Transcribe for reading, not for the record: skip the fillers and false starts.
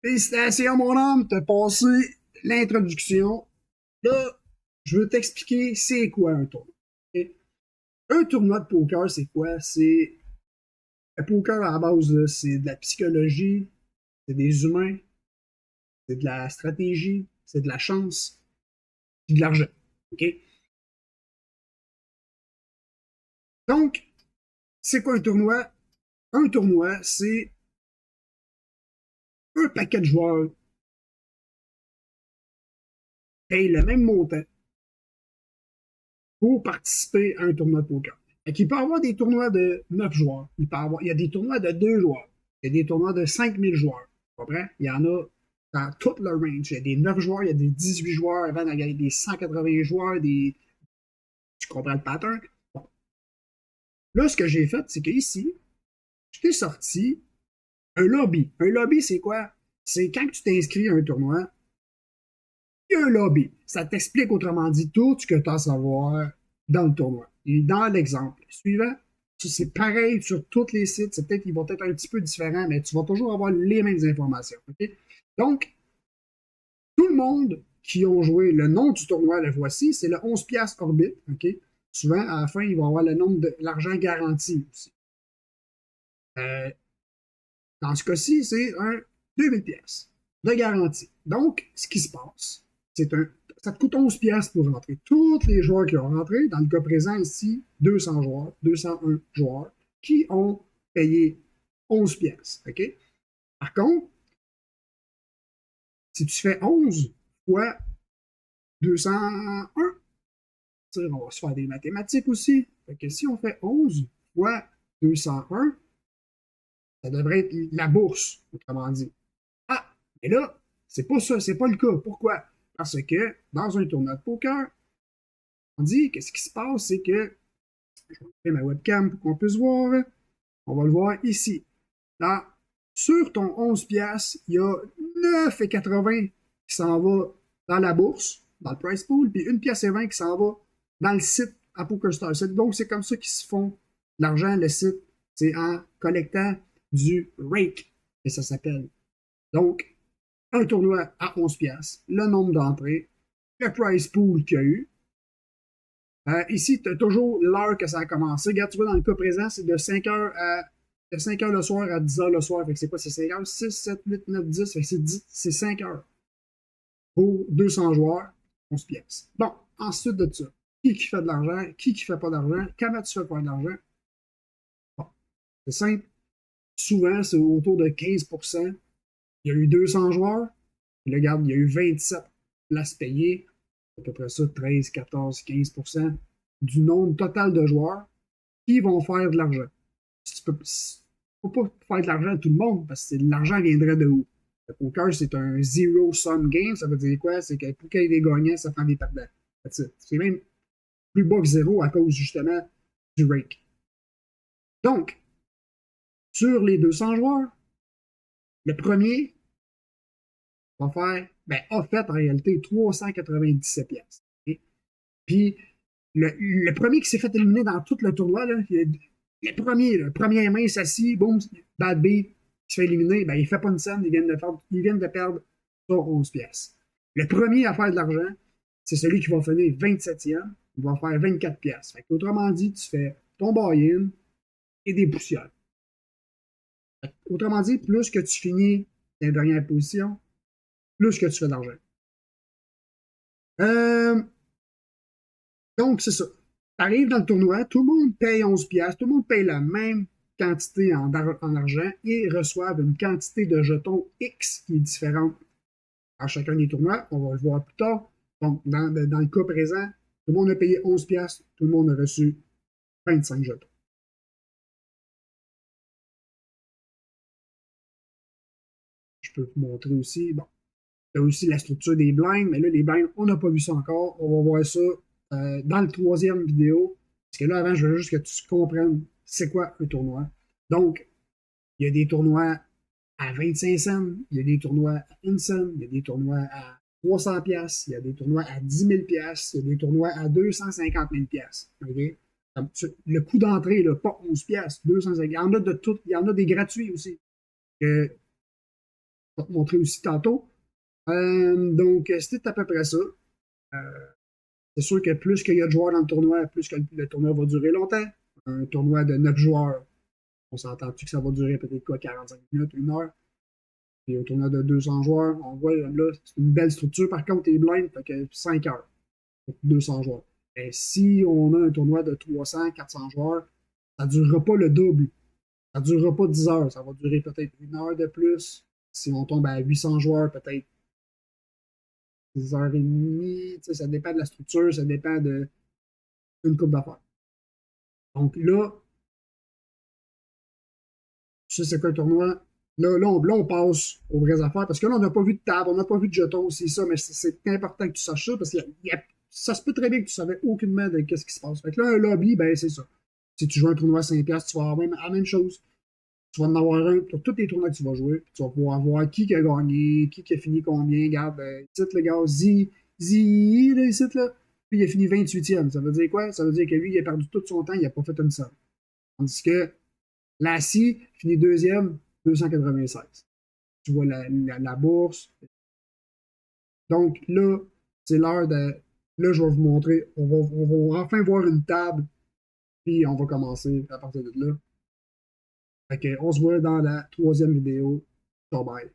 Félicitations, mon homme, t'as passé l'introduction. Là, je veux t'expliquer c'est quoi un tournoi. Ok? Un tournoi de poker, c'est quoi? C'est le poker à la base, là, c'est de la psychologie, c'est des humains, c'est de la stratégie, c'est de la chance, puis de l'argent. OK? Donc, c'est quoi un tournoi? Un tournoi, c'est un paquet de joueurs payent le même montant pour participer à un tournoi de poker. Et il peut y avoir des tournois de 9 joueurs. Il y a des tournois de 2 joueurs. Il y a des tournois de 5000 joueurs. Tu comprends? Il y en a dans toute le range. Il y a des 9 joueurs, il y a des 18 joueurs, avant il y a des 180 joueurs, tu comprends le pattern? Bon. Là, ce que j'ai fait, c'est qu'ici, je t'ai sorti un lobby. Un lobby, c'est quoi? C'est quand tu t'inscris à un tournoi, il y a un lobby. Ça t'explique autrement dit tout ce que tu as à savoir dans le tournoi. Et dans l'exemple suivant, c'est pareil sur tous les sites. C'est peut-être qu'ils vont être un petit peu différents, mais tu vas toujours avoir les mêmes informations. Okay? Donc, tout le monde qui ont joué le nom du tournoi, le voici, c'est le 11 piastres Orbit. Okay? Souvent, à la fin, ils vont avoir le nombre de l'argent garanti aussi. Dans ce cas-ci, c'est un 2000 pièces de garantie. Donc, ce qui se passe, ça te coûte 11 pièces pour rentrer. Tous les joueurs qui ont rentré, dans le cas présent ici, 200 joueurs, 201 joueurs, qui ont payé 11 pièces. OK? Par contre, si tu fais 11 fois 201, on va se faire des mathématiques aussi. Fait que si on fait 11 fois 201, ça devrait être la bourse, autrement dit. Ah, mais là, c'est pas ça, c'est pas le cas. Pourquoi? Parce que dans un tournoi de poker, on dit que ce qui se passe, c'est que je vais mettre ma webcam pour qu'on puisse voir. On va le voir ici. Là, sur ton 11 piastres, il y a 9,80 qui s'en va dans la bourse, dans le price pool, puis 1 pièce et 20 qui s'en va dans le site à PokerStars. Donc, c'est comme ça qu'ils se font l'argent, le site. C'est en collectant du rake, que ça s'appelle. Donc, un tournoi à 11 piastres, le nombre d'entrées, le price pool qu'il y a eu. Ici, tu as toujours l'heure que ça a commencé. Regarde, tu vois, dans le cas présent, c'est de 5 heures le soir à 10 heures le soir. Fait que c'est quoi? C'est 5 heures? 6, 7, 8, 9, 10. Fait que c'est 5 heures pour 200 joueurs, 11 piastres. Bon, ensuite de ça, qui fait de l'argent? Qui fait pas d'argent? Comment tu fais faire de l'argent? Bon, c'est simple. Souvent, c'est autour de 15%. Il y a eu 200 joueurs. Puis là, regarde, il y a eu 27 places payées. À peu près ça, 13, 14, 15% du nombre total de joueurs qui vont faire de l'argent. Tu peux pas faire de l'argent à tout le monde parce que l'argent viendrait de où? Le poker, c'est un zero-sum game. Ça veut dire quoi? C'est que pour qu'il y ait des gagnants, ça prend des perdants. C'est même plus bas que zéro à cause justement du rake. Donc, sur les 200 joueurs, le premier va faire, a fait en réalité 397 pièces. Okay? Puis, le premier qui s'est fait éliminer dans tout le tournoi, là, le premier main s'assit, boum, bad beat, il se fait éliminer, il ne fait pas une scène, ils viennent de perdre sur 11 pièces. Le premier à faire de l'argent, c'est celui qui va finir 27e, il va faire 24 pièces. Autrement dit, tu fais ton buy-in et des poussières. Autrement dit, plus que tu finis dans la dernière position, plus que tu fais d'argent. Donc, c'est ça. Tu arrives dans le tournoi, tout le monde paye 11 piastres, tout le monde paye la même quantité en argent et reçoivent une quantité de jetons X qui est différente à chacun des tournois. On va le voir plus tard. Donc, dans le cas présent, tout le monde a payé 11 piastres, tout le monde a reçu 25 jetons. Je peux vous montrer aussi. Bon, il y a aussi la structure des blinds, mais là, les blinds, on n'a pas vu ça encore. On va voir ça dans le troisième vidéo. Parce que là, avant, je veux juste que tu comprennes c'est quoi un tournoi. Donc, il y a des tournois à 25 cents, il y a des tournois à 1 cent, il y a des tournois à 300 pièces, il y a des tournois à 10 000 pièces, il y a des tournois à 250 000 pièces. Okay? Le coût d'entrée, là, pas 11 pièces, 250. Il y en a de tout, il y en a des gratuits aussi. Je vais te montrer aussi tantôt. Donc, c'était à peu près ça. C'est sûr que plus qu'il y a de joueurs dans le tournoi, plus que le tournoi va durer longtemps. Un tournoi de 9 joueurs, on s'entend-tu que ça va durer peut-être quoi, 45 minutes, 1 heure? Puis un tournoi de 200 joueurs, on voit là, c'est une belle structure. Par contre, les blindes, fait que 5 heures pour 200 joueurs. Et si on a un tournoi de 300, 400 joueurs, ça ne durera pas le double. Ça ne durera pas 10 heures. Ça va durer peut-être 1 heure de plus. Si on tombe à 800 joueurs, peut-être 10 heures et demie. Ça dépend de la structure, ça dépend d'une coupe d'affaires. Donc là, tu sais c'est quoi un tournoi? Là, on passe aux vraies affaires parce que là, on n'a pas vu de table, on n'a pas vu de jetons, c'est ça, mais c'est important que tu saches ça parce que ça se peut très bien que tu savais aucunement de qu'est-ce qui se passe. Fait que là, un lobby, ben c'est ça. Si tu joues un tournoi à 5$, tu vas avoir la même chose. Tu vas en avoir un pour tous les tournois que tu vas jouer. Tu vas pouvoir voir qui a gagné, qui a fini combien. Regarde, ici, le gars, là, ici, là. Puis il a fini 28e. Ça veut dire quoi? Ça veut dire que lui, il a perdu tout son temps, il n'a pas fait une somme. Tandis que Lassie finit deuxième, 296. Tu vois la bourse. Donc là, c'est l'heure de. Là, je vais vous montrer. On va enfin voir une table, puis on va commencer à partir de là. Fait que, on se voit dans la troisième vidéo. Ciao, bye.